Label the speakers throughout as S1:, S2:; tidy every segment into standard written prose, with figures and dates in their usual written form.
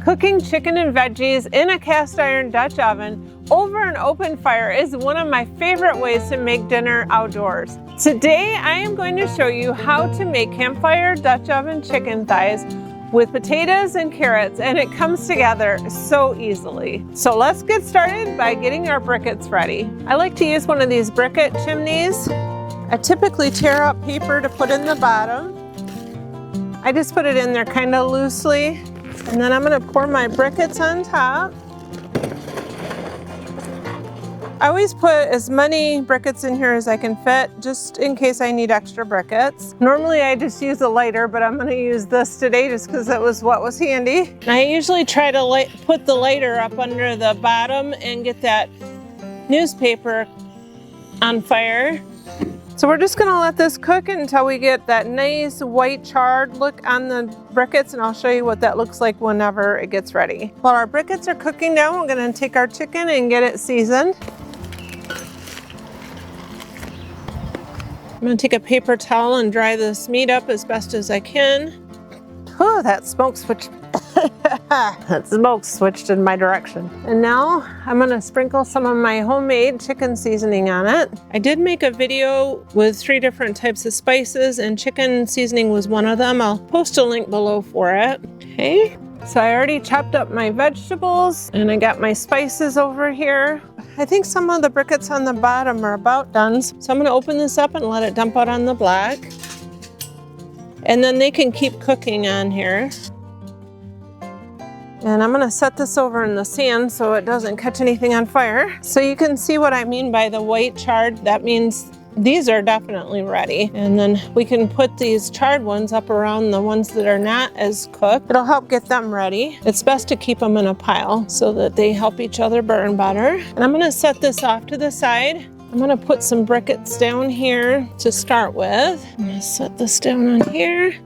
S1: Cooking chicken and veggies in a cast iron Dutch oven over an open fire is one of my favorite ways to make dinner outdoors. Today I am going to show you how to make campfire Dutch oven chicken thighs with potatoes and carrots, and it comes together so easily. So let's get started by getting our briquettes ready. I like to use one of these briquette chimneys. I typically tear up paper to put in the bottom. I just put it in there kind of loosely. And then I'm going to pour my briquettes on top. I always put as many briquettes in here as I can fit, just in case I need extra briquettes. Normally I just use a lighter, but I'm going to use this today just because that was what was handy. And I usually try to put the lighter up under the bottom and get that newspaper on fire. So we're just gonna let this cook until we get that nice white charred look on the briquettes, and I'll show you what that looks like whenever it gets ready. While our briquettes are cooking down, we're gonna take our chicken and get it seasoned. I'm gonna take a paper towel and dry this meat up as best as I can. Oh, that smoke switched. That smoke switched in my direction. And now I'm gonna sprinkle some of my homemade chicken seasoning on it. I did make a video with 3 different types of spices, and chicken seasoning was one of them. I'll post a link below for it. Okay, so I already chopped up my vegetables and I got my spices over here. I think some of the briquettes on the bottom are about done. So I'm gonna open this up and let it dump out on the block. And then they can keep cooking on here. And I'm gonna set this over in the sand so it doesn't catch anything on fire. So you can see what I mean by the white charred. That means these are definitely ready. And then we can put these charred ones up around the ones that are not as cooked. It'll help get them ready. It's best to keep them in a pile so that they help each other burn better. And I'm gonna set this off to the side. I'm gonna put some briquettes down here to start with. I'm gonna set this down on here.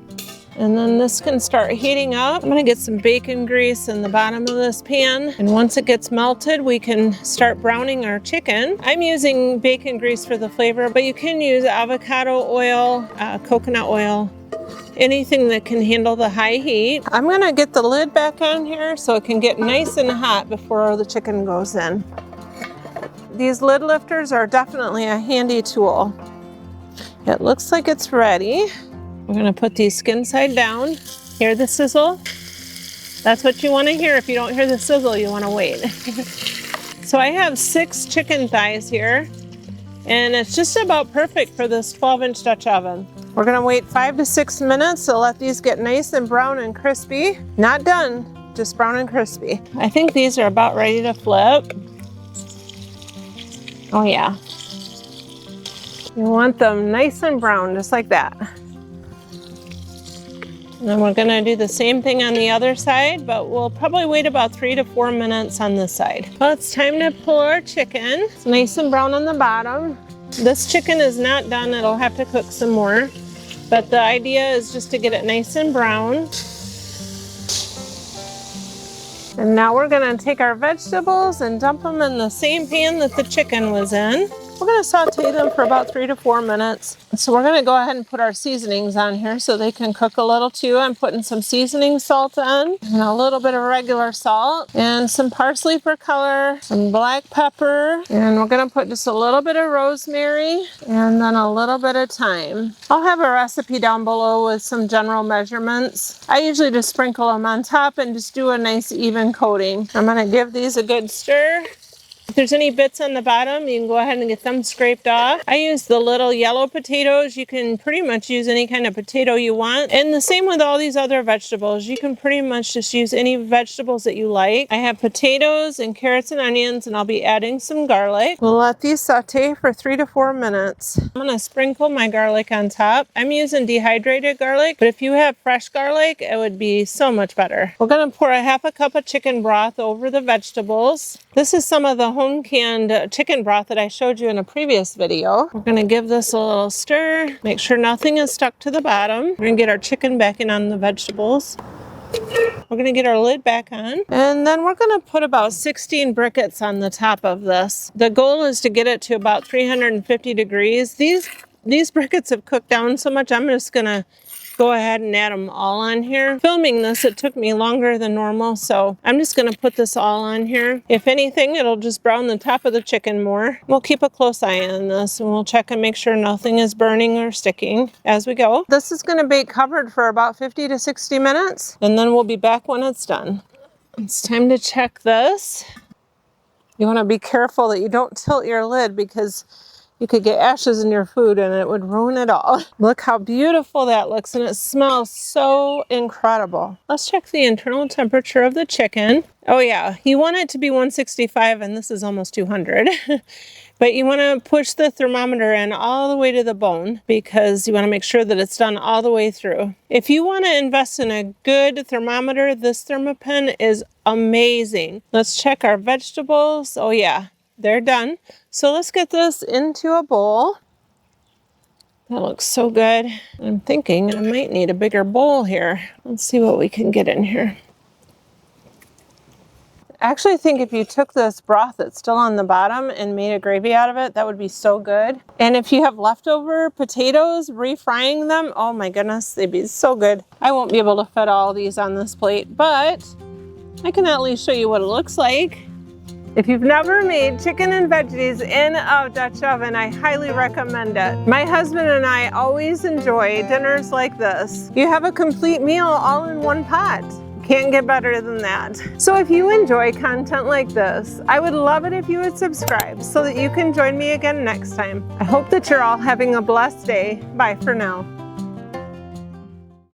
S1: And then this can start heating up. I'm gonna get some bacon grease in the bottom of this pan. And once it gets melted, we can start browning our chicken. I'm using bacon grease for the flavor, but you can use avocado oil, coconut oil, anything that can handle the high heat. I'm gonna get the lid back on here so it can get nice and hot before the chicken goes in. These lid lifters are definitely a handy tool. It looks like it's ready. We're gonna put these skin side down. Hear the sizzle? That's what you wanna hear. If you don't hear the sizzle, you wanna wait. So I have 6 chicken thighs here, and it's just about perfect for this 12-inch Dutch oven. We're gonna wait 5 to 6 minutes to let these get nice and brown and crispy. Not done, just brown and crispy. I think these are about ready to flip. Oh yeah. You want them nice and brown, just like that. And then we're gonna do the same thing on the other side, but we'll probably wait about 3 to 4 minutes on this side. Well, it's time to pull our chicken. It's nice and brown on the bottom. This chicken is not done, it'll have to cook some more. But the idea is just to get it nice and brown. And now we're gonna take our vegetables and dump them in the same pan that the chicken was in. We're gonna saute them for about 3 to 4 minutes. So we're gonna go ahead and put our seasonings on here so they can cook a little too. I'm putting some seasoning salt on, and a little bit of regular salt, and some parsley for color, some black pepper, and we're gonna put just a little bit of rosemary, and then a little bit of thyme. I'll have a recipe down below with some general measurements. I usually just sprinkle them on top and just do a nice even coating. I'm gonna give these a good stir. If there's any bits on the bottom, you can go ahead and get them scraped off. I use the little yellow potatoes. You can pretty much use any kind of potato you want. And the same with all these other vegetables. You can pretty much just use any vegetables that you like. I have potatoes and carrots and onions, and I'll be adding some garlic. We'll let these saute for 3 to 4 minutes. I'm gonna sprinkle my garlic on top. I'm using dehydrated garlic, but if you have fresh garlic, it would be so much better. We're gonna pour a 1/2 cup of chicken broth over the vegetables. This is some of the home canned chicken broth that I showed you in a previous video. We're gonna give this a little stir, make sure nothing is stuck to the bottom. We're gonna get our chicken back in on the vegetables. We're gonna get our lid back on, and then we're gonna put about 16 briquettes on the top of this. The goal is to get it to about 350 degrees. These briquettes have cooked down so much, I'm just gonna go ahead and add them all on here. Filming this, it took me longer than normal, so I'm just gonna put this all on here. If anything, it'll just brown the top of the chicken more. We'll keep a close eye on this and we'll check and make sure nothing is burning or sticking as we go. This is gonna bake covered for about 50 to 60 minutes, and then we'll be back when it's done. It's time to check this. You wanna be careful that you don't tilt your lid because you could get ashes in your food and it would ruin it all. Look how beautiful that looks, and it smells so incredible. Let's check the internal temperature of the chicken. Oh yeah, you want it to be 165 and this is almost 200. But you want to push the thermometer in all the way to the bone because you want to make sure that it's done all the way through. If you want to invest in a good thermometer, this Thermopen is amazing. Let's check our vegetables. Oh yeah, they're done. So let's get this into a bowl. That looks so good. I'm thinking I might need a bigger bowl here. Let's see what we can get in here. I actually think if you took this broth that's still on the bottom and made a gravy out of it, that would be so good. And if you have leftover potatoes, refrying them, oh my goodness, they'd be so good. I won't be able to fit all these on this plate, but I can at least show you what it looks like. If you've never made chicken and veggies in a Dutch oven, I highly recommend it. My husband and I always enjoy dinners like this. You have a complete meal all in one pot. Can't get better than that. So if you enjoy content like this, I would love it if you would subscribe so that you can join me again next time. I hope that you're all having a blessed day. Bye for now.